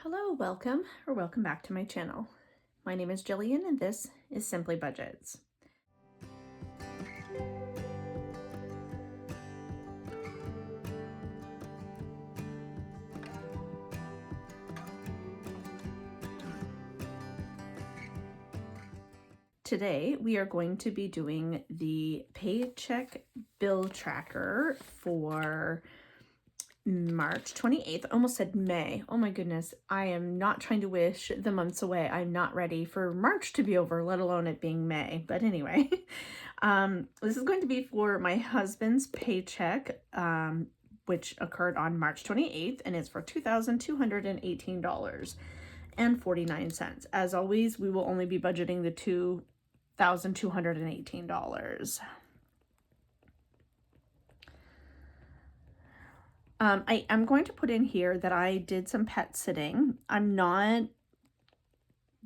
Hello, welcome back to my channel. My name is Jillian and this is Simply Budgets. Today we are going to be doing the Paycheck bill tracker for March 28th. I almost said May. Oh my goodness. I am not trying to wish the months away. I'm not ready for March to be over, let alone it being May. But anyway, this is going to be for my husband's paycheck, which occurred on March 28th, and it's for $2,218.49. As always, we will only be budgeting the $2,218. I'm going to put in here that I did some pet sitting. I'm not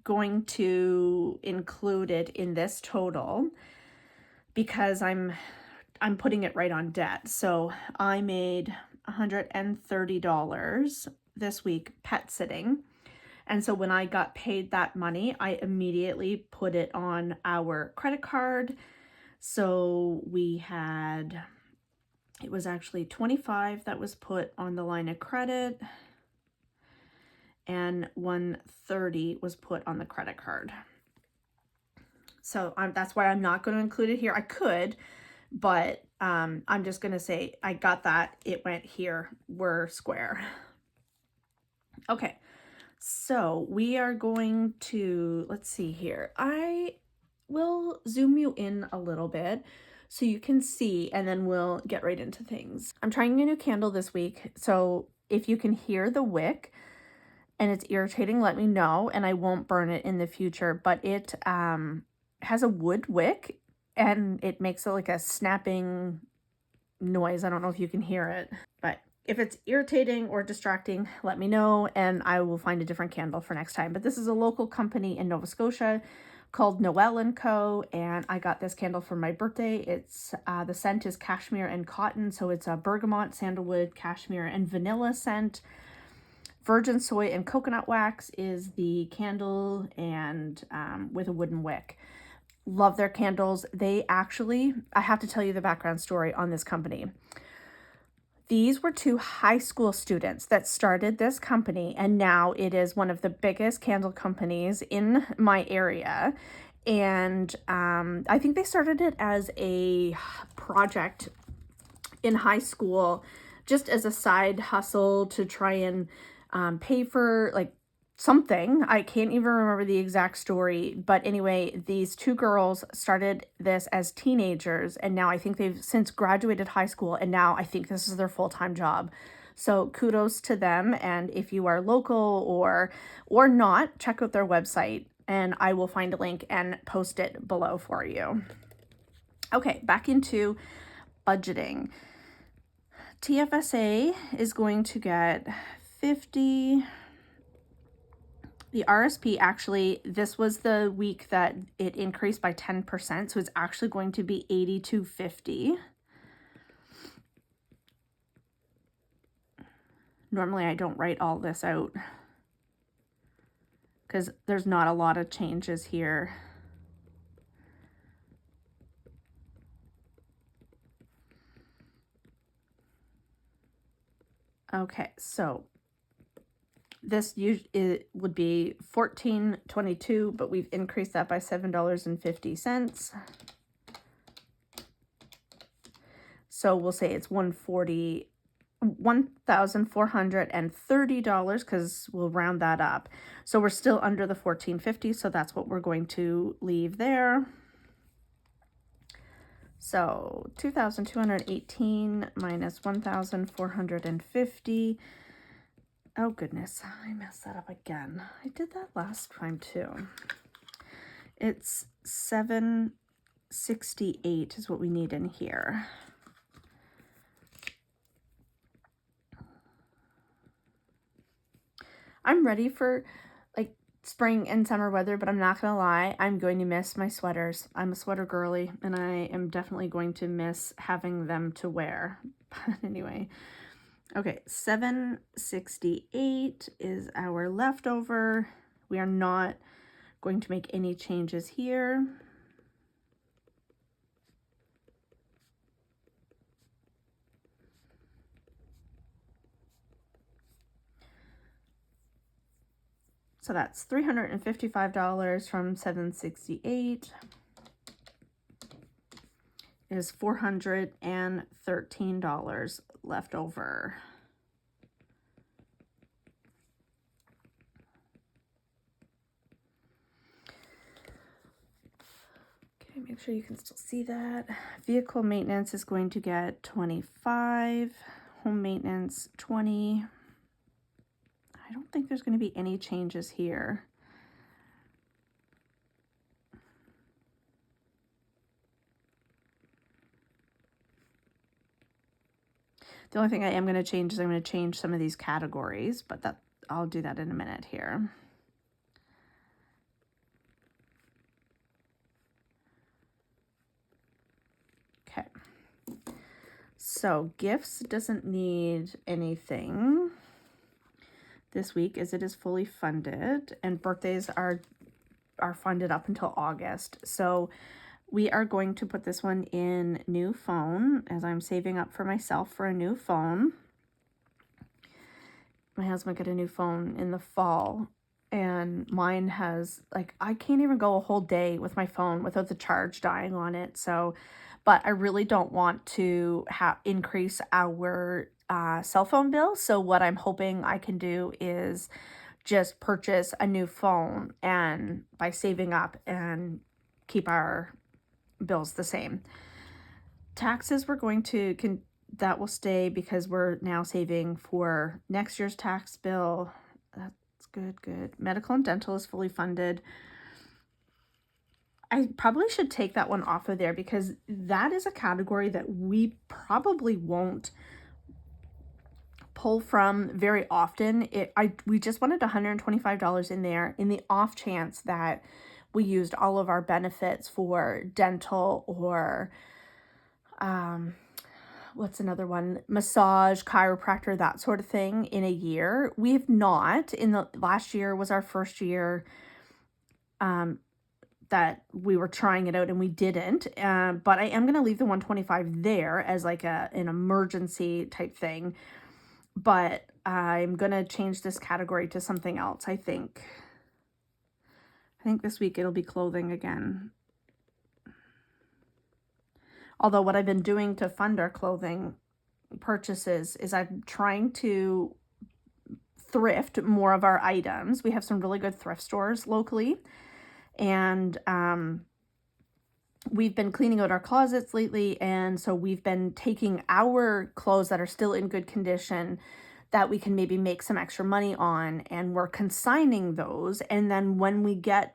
going to include it in this total because I'm putting it right on debt. So I made $130 this week pet sitting. And so when I got paid that money, I immediately put it on our credit card. So it was actually $25 that was put on the line of credit and $130 was put on the credit card. So that's why I'm not going to include it here. I could, but I'm just going to say I got that. It went here. We're square. Okay, so we are going to, let's see here. I will zoom you in a little bit so you can see, and then we'll get right into things. I'm trying a new candle this week, so if you can hear the wick and it's irritating, let me know, and I won't burn it in the future, but it has a wood wick, and it makes it like a snapping noise. I don't know if you can hear it, but if it's irritating or distracting, let me know, and I will find a different candle for next time. But this is a local company in Nova Scotia called Noel & Co. And I got this candle for my birthday. It's the scent is cashmere and cotton. So it's a bergamot, sandalwood, cashmere, and vanilla scent. Virgin soy and coconut wax is the candle, and with a wooden wick. Love their candles. They actually, I have to tell you the background story on this company. These were two high school students that started this company, and now it is one of the biggest candle companies in my area. And I think they started it as a project in high school, just as a side hustle to try and pay for like something. I can't even remember the exact story, but anyway, these two girls started this as teenagers, and now I think they've since graduated high school, and now I think this is their full-time job. So kudos to them, and if you are local or not, check out their website, and I will find a link and post it below for you. Okay, back into budgeting. TFSA is going to get 50. The RSP, actually, this was the week that it increased by 10%, so it's actually going to be $82.50. Normally, I don't write all this out because there's not a lot of changes here. Okay, so this it would be $14.22, but we've increased that by $7.50. So we'll say it's $1,430 because we'll round that up. So we're still under the $14.50, so that's what we're going to leave there. So 2,218 minus 1,450. Oh goodness, I messed that up again. I did that last time too. It's 768 is what we need in here. I'm ready for like spring and summer weather, but I'm not gonna lie, I'm going to miss my sweaters. I'm a sweater girly, and I am definitely going to miss having them to wear. But anyway, Okay, $768 is our leftover. We are not going to make any changes here. So that's $355 from $768 is $413 left over. Okay, make sure you can still see that. Vehicle maintenance is going to get 25, home maintenance 20. I don't think there's going to be any changes here. The only thing I am going to change is I'm going to change some of these categories, but that I'll do that in a minute here. Okay. So gifts doesn't need anything this week as it is fully funded, and birthdays are funded up until August. So we are going to put this one in new phone as I'm saving up for myself for a new phone. My husband got a new phone in the fall, and mine has, like, I can't even go a whole day with my phone without the charge dying on it. So, but I really don't want to increase our cell phone bill. So what I'm hoping I can do is just purchase a new phone and by saving up and keep our bills the same. Taxes we're going to that will stay because we're now saving for next year's tax bill. That's good. Medical and dental is fully funded. I probably should take that one off of there because that is a category that we probably won't pull from very often. We just wanted $125 in there in the off chance that we used all of our benefits for dental or what's another one? Massage, chiropractor, that sort of thing in a year. We have not. In the last year was our first year that we were trying it out and we didn't. But I am going to leave the 125 there as like an emergency type thing. But I'm going to change this category to something else, I think. I think this week it'll be clothing again. Although what I've been doing to fund our clothing purchases is I'm trying to thrift more of our items. We have some really good thrift stores locally. And we've been cleaning out our closets lately. And so we've been taking our clothes that are still in good condition that we can maybe make some extra money on. And we're consigning those. And then when we go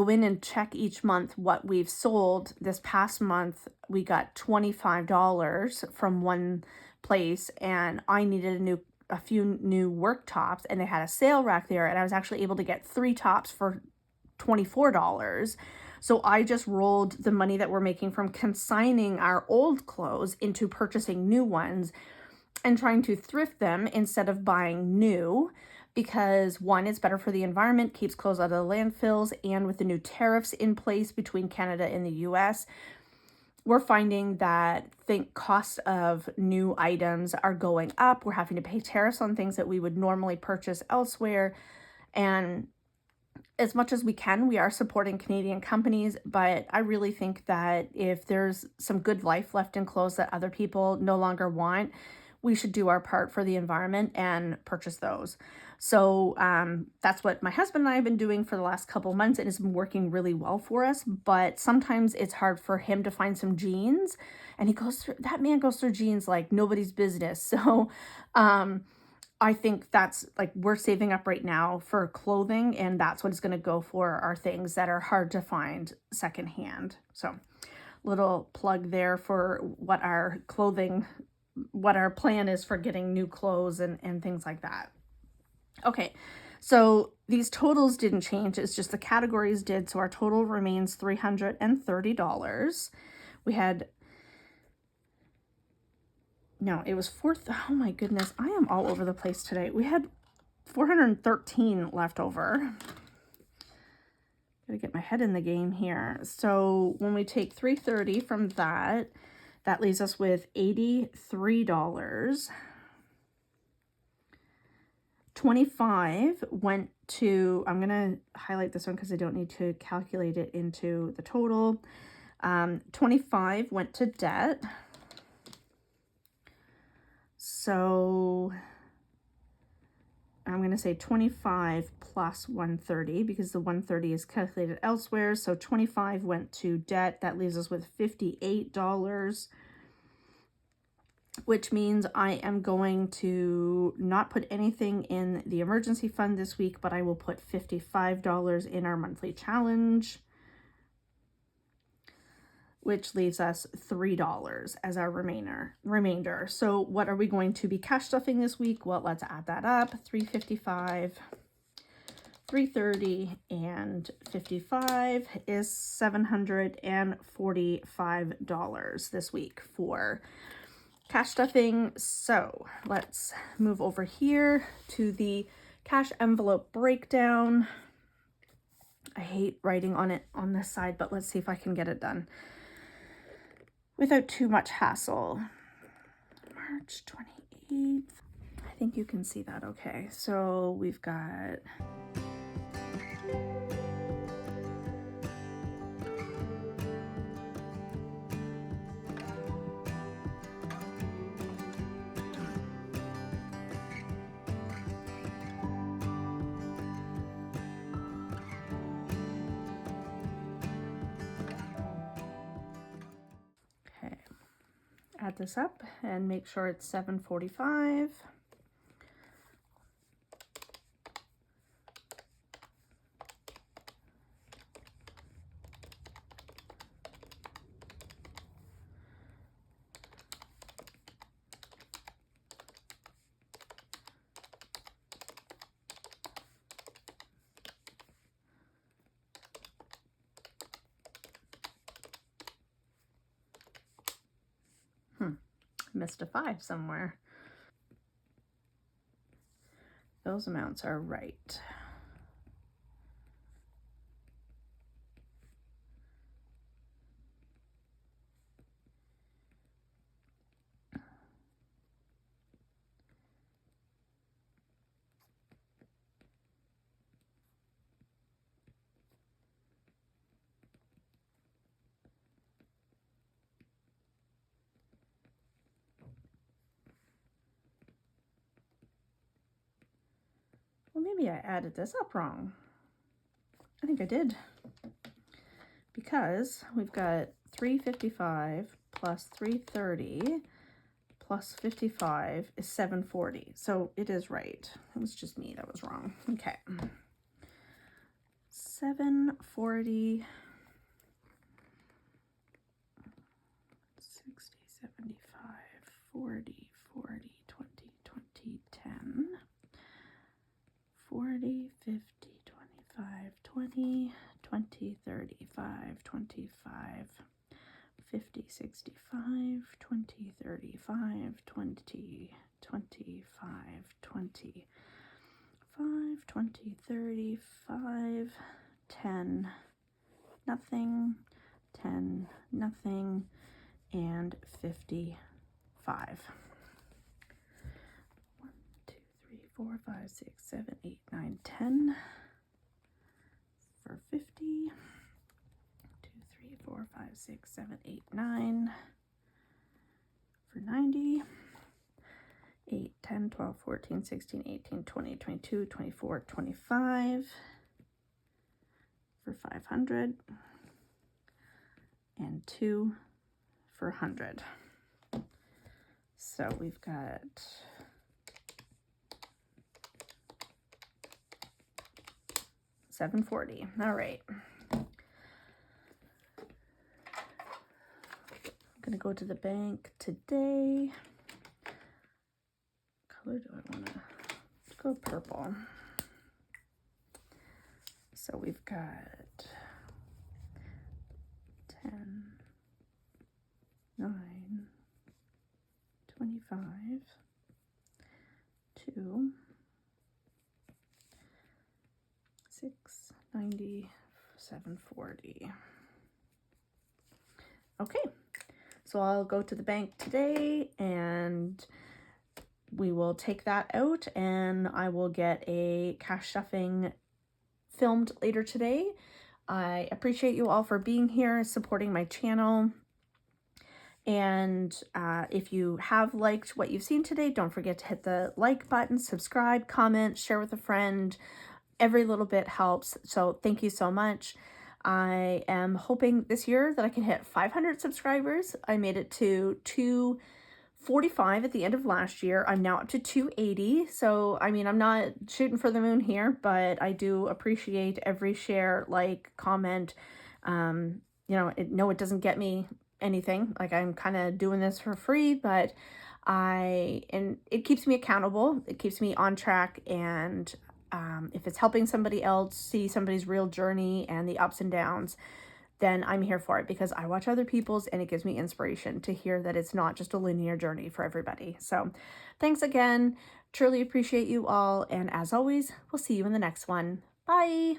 in and check each month what we've sold, this past month, we got $25 from one place and I needed a few new work tops and they had a sale rack there and I was actually able to get 3 tops for $24. So I just rolled the money that we're making from consigning our old clothes into purchasing new ones and trying to thrift them instead of buying new. Because one, it's better for the environment, keeps clothes out of the landfills, and with the new tariffs in place between Canada and the US, we're finding that cost of new items are going up. We're having to pay tariffs on things that we would normally purchase elsewhere. And as much as we can, we are supporting Canadian companies, but I really think that if there's some good life left in clothes that other people no longer want, we should do our part for the environment and purchase those. So that's what my husband and I have been doing for the last couple months, and it's been working really well for us. But sometimes it's hard for him to find some jeans, and that man goes through jeans like nobody's business. So I think that's like we're saving up right now for clothing, and that's what it's going to go for are things that are hard to find secondhand. So little plug there for what our plan is for getting new clothes and things like that. Okay, so these totals didn't change. It's just the categories did. So our total remains $330. We had no, it was oh my goodness, I am all over the place today. We had 413 left over. Gotta get my head in the game here. So when we take 330 from that, that leaves us with $83. 25 went to, I'm gonna highlight this one because I don't need to calculate it into the total. 25 went to debt. So I'm going to say 25 plus 130 because the 130 is calculated elsewhere. So 25 went to debt. That leaves us with $58, which means I am going to not put anything in the emergency fund this week, but I will put $55 in our monthly challenge, which leaves us $3 as our remainder. So what are we going to be cash stuffing this week? Well, let's add that up. 355, 330, and 55 is $745 this week for cash stuffing. So let's move over here to the cash envelope breakdown. I hate writing on it on this side, but let's see if I can get it done without too much hassle. March 28th. I think you can see that okay. So we've got add this up and make sure it's 745. Missed a 5 somewhere. Those amounts are right. Well, maybe I added this up wrong. I think I did. Because we've got 355 plus 330 plus 55 is 740. So it is right. It was just me that was wrong. Okay. 740, 60, 75, 40, 40, 20, 20, 10, 40, 50, 25, 20, 20, 35, 25, 50, 65, 20, 35, 20, 25, 20, 5, 20, 35, 10, nothing, 10, nothing, and 55. 1, 2, 3, 4, 5, 6, 7, 8, 9, 10 for 50. 2, 3, 4, 5, 6, 7, 8, 9 for 90. 8, 10, 12, 14, 16, 18, 20, 22, 24, 25 for 500, and 2 for 100. So we've got $740. All right. I'm gonna go to the bank today. Color do I want to go purple? So we've got 10, 9, 25, to 697.40. Okay, so I'll go to the bank today and we will take that out, and I will get a cash stuffing filmed later today. I appreciate you all for being here, supporting my channel. And if you have liked what you've seen today, don't forget to hit the like button, subscribe, comment, share with a friend. Every little bit helps. So thank you so much. I am hoping this year that I can hit 500 subscribers. I made it to 245 at the end of last year. I'm now up to 280. So, I mean, I'm not shooting for the moon here, but I do appreciate every share, like, comment. You know, it doesn't get me anything. Like, I'm kind of doing this for free, but and it keeps me accountable. It keeps me on track. And if it's helping somebody else see somebody's real journey and the ups and downs, then I'm here for it, because I watch other people's and it gives me inspiration to hear that it's not just a linear journey for everybody. So thanks again. Truly appreciate you all. And as always, we'll see you in the next one. Bye.